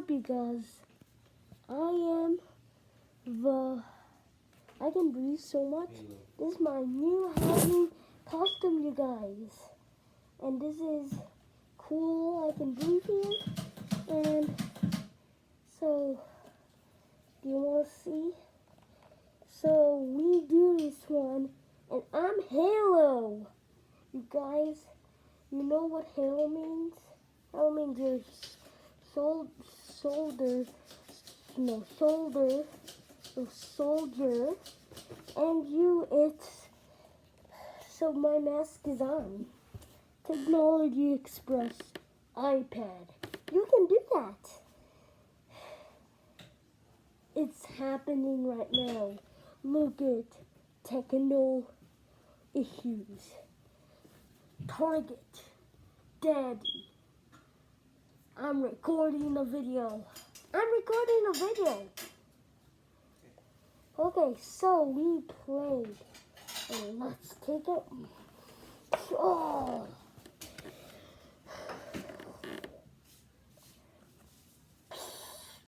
up, you guys? I can breathe so much. This is my new Halloween costume, you guys. And this is cool. I can breathe here. And so, do you want to see? So, we do this one. And I'm Halo. You guys, you know what Halo means? Halo means your soldier, soldier, and it's, so my mask is on. Technology Express iPad. You can do that. It's happening right now. Look at techno issues. Target. Daddy. I'm recording a video. Okay, so we played. And let's take it. Oh.